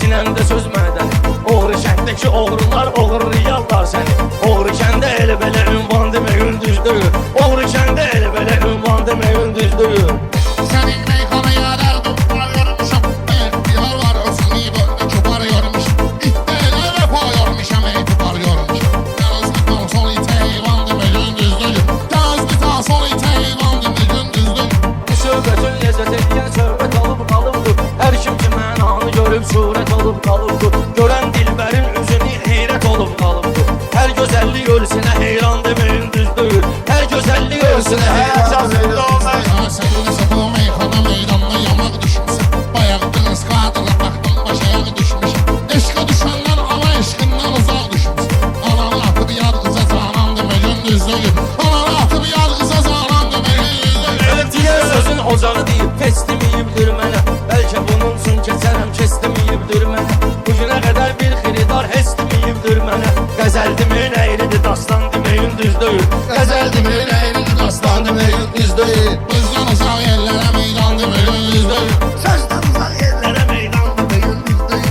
sinəndə söz mədəni. Oğru kəndəki oğrular oğurlayarlar səni. Oğru kəndə elə belə ünvan deməyin düzdür. Oğru kəndə elə belə ünvan deməyin düzdür. Sənin meyxanaya dərdim var yormuşam. İhtiyar var özünü böyle kübar yormuşam. İhtiyar vefa yormuşam, etibar yormuşam. Yazdıktan son ite heyvan deməyin düzdür. Yazdıktan son ite heyvan deməyin düzdür. Bu söhbətin lezzət edən söhbət alıb qalıbdır. Hər kim ki mənanı görüb surət alıb qalıbdır. Görən dilbərin üzünü heyrət olub qalıbdır. Hər gözəllik ölsünə heyran deməyin düzdür. Hər gözəllik ölsünə həyat deməyin Səninlə sapı meyxana meydanına yamaq düşmüşəm. Bayaqdınız qadırla baxdım başayağı düşmüşəm. Eşqə düşəndən ana eşqindən uzaq düşmüşəm. Ananı atıb yad qıza canan deməyin düzdür. Ananı atıb yad qıza canan deməyin düzdür. Elə deyən sözün ocağı deyib pes deməyibdir mənə. Bəlkə bunun üçün keçərəm kes deməyibdir mənə. Bugünə qədər bir xiridar hes deməyibdir mənə. Qəzəl deməyin əyridir dastan deməyin düzdür. Qəzəl deməyin əyridir dastan deməyin düzdür. Bizdən uzaq yerlərə meydan deməyin düzdür. Sözdən uzaq yerlərə meydan deməyin düzdür.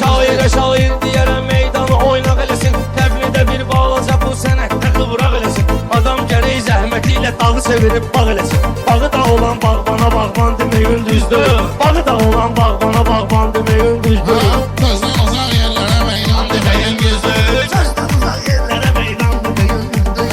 Şairə şair deyərəm meydanı oynaq eləsin. Təbliğdə bir balaca bu sənətdə qıvraq eləsin. Adam gərək zəhməti ilə dağı sevirib bağ eləsin. Bağı da olan bağbana bağban deməyin düzdür. Bağı da olan bağbana bağban deməyin düzdür. Bizdən uzaq yerlərə meydan deməyin düzdür. Sözdən uzaq yerlərə meydan deməyin düzdür.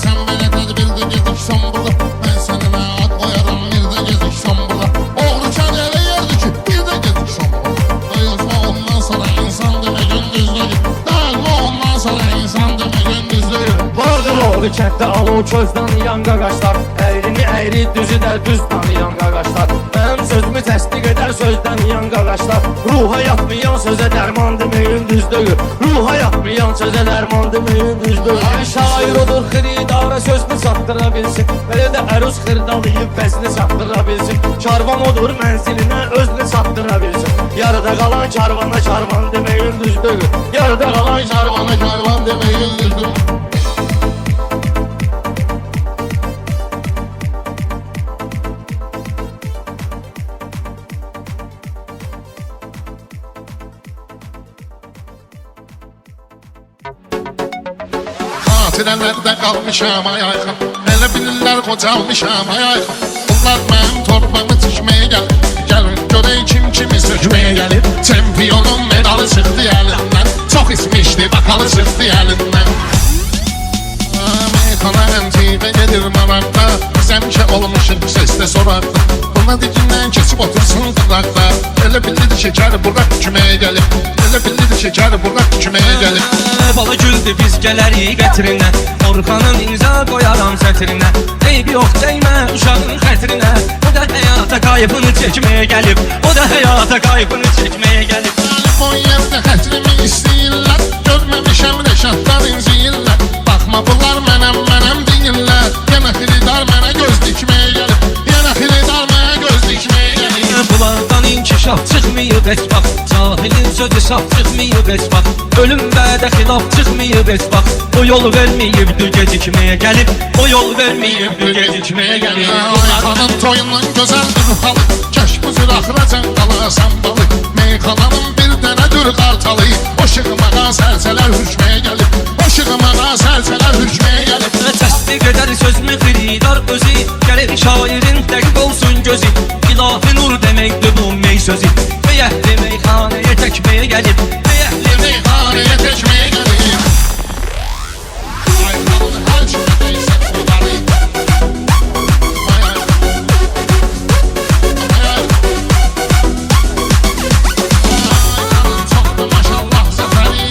Sən belə tədbirdə geziksən burada. Mən sənimə ad qoyaram bir də geziksən burada. Oğlu kən elə yerdir ki bir də geziksən burada. Dayılma ondan sonra insan deməyin düzdür. Dayılma ondan sonra insan deməyin düzdür. Vardır oğlu kənddə alov közdən yan qaqaşlar. Əyrini əyri düzü də düz tanıyan qaqaşlar. Mənim sözümü təsdiq edər sözdən yan qaqaşlar. Ruha yatmayan sözə dərman deməyin düzdür. Ruha yatmayan sözə dərman deməyin düzdür. Şair odur xiridara sözünü çatdıra bilsin. Belə də əruz xırdalayıb vəzni çatdıra bilsin. Karvan odur mənzilinə özünü çatdıra bilsin. Yarıda qalan karvana karvan deməyin düzdür. Yarıda qalan karvana karvan deməyin düzdür. Xatirələrdə qalmışam ayayxan. Elə bilirlər qocalmışam ayayxan. Bunlar mənim torbamı tikməyə gəlir. Gəlin görək kim kimi sökməyə gəlir. Çempionun medalı çıxdı əlindən. Çox ismişdi bakalı çıxdı əlindən. Meyxana əntiqə gedir maraqda. Səmkə olmuşum səsdə soraqda. Buna dikindən keçib otursun qıraqda. Elə bilirdi şəkər buraq küməyə gəlir. Elə bilirdi şəkər buraq küməyə gəlir. Bala güldü biz gələrik qətrinə. Orxanın imza qoyaram sətrinə. Eyb yox dəymə uşağın xətrinə. O da həyata qayıbını çəkməyə gəlib. O da həyata qayıbını çəkməyə gəlib. O yerdə xətrimi istəyirlər. Görməmişəm rəşadlar inciyirlər. Baxma bunlar mənəm deyirlər. Yenə xiridar mənə göz dikməyə gəlib. Yenə xiridar mənə göz dikməyə gəlib. Bunlardan inkişaf çıxmayıb heç vaxt. Cahilin sözü saf çıxmayıb heç vaxt. Ölüm bədə xilaf çıxmayıb heç vaxt. O yol verməyibdir gecikməyə gəlib. O yol verməyibdir gecikməyə gəlib. Meyxanın toyundan gözəldir halı. Kəş bu zıraqracan qalasan balı. Meyxananın bir dənədir qartalı. O şığımağa səlsələr hürkməyə gəlib. O şığımağa səlsələr hürkməyə gəlib. Təsdiq edər sözümü xiridar özü. Gəlir şairin dəqiq olsun gözü. İlahi nur deməkdir bu mey sözü. Beyəhli meyxanəyə təkməyə gəlib. Beyəhli Meyxanəyə təkməyə gəlib. Ayxanın hər kimədəysə qulları. Ayxanın çoxdur maşallah zəfəri.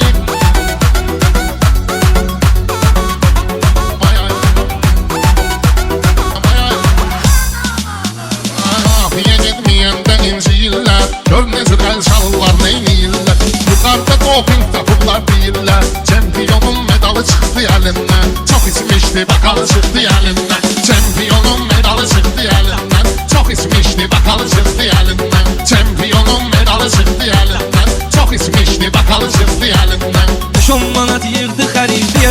Afiyə getməyəndə inciyirlər. Gör necə əl çalırlar neyniyirlər. Yuxarıda doping tapıblar deyirlər. Çempionun medalı çıxdı əlindən. Çox içmişdi bakalı çıxdı əlindən. Çempionun medalı çıxdı əlindən. Çox içmişdi bakalı çıxdı əlindən. Çempionun medalı çıxdı əlindən. Çox içmişdi bakalı çıxdı əlindən. Düşon bana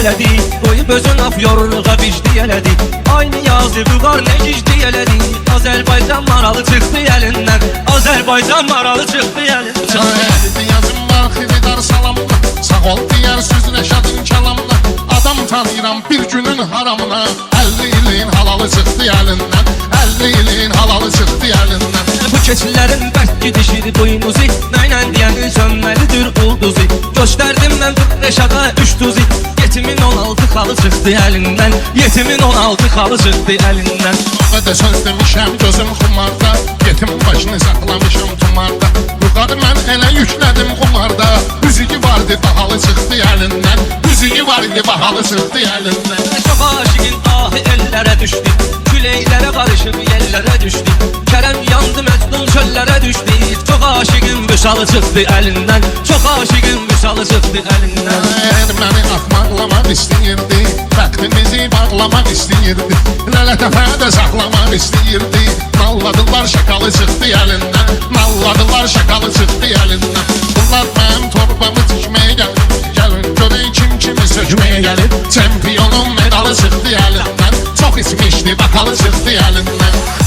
elədi Qoyub özün afyorluğa vicdi elədi Aynı yazı qıqar nə gicdi elədi Azərbaycan maralı çıxdı əlindən Azərbaycan maralı çıxdı əlindən Şahidi yazım var xididar salamla Sağ ol diyər söz Rəşadın kəlamla Adam tanıyıram bir günün haramına 50 ilin halalı çıxdı əlindən 50 ilin halalı çıxdı əlindən Bu keçilərin bərk gidişir boynuzu Nəylə deyənin sönməlidir ulduzu Göstərdim mən Rəşada 3 tuzi Yetimin 16 xalı çıxdı əlindən Yetimin 16 xalı çıxdı əlindən Və də söz demişəm gözüm xumarda Yetim başını saxlamışam tumarda Yuxarı mən elə yüklədim xumarda Üzüyü vardı bahalı çıxdı əlindən Üzüyü vardı bahalı çıxdı əlindən Çox aşiqin ahı ellərə düşdü Küləklərə qarışıb yerlərə düşdü Kərəm yandı məcnun çöllərə düşdü Çox aşiqin vüsalı çıxdı əlindən Çox aşiqin vüsalı çıxdı əlindən Əgər məni axmaqlamaq istəyirdi Bəxtimizi bağlamaq istəyirdi Lələtəfə də saxlamaq istəyirdi Nalladılar şakalı çıxdı əlindən Nalladılar şakalı çıxdı əlindən Bunlar mənim torbamı tikməyə gəlir Gəlin görək kim kimi sökməyə gəlir Çempionun medalı çıxdı əlindən Çox ismişdi bakalı çıxdı əlindən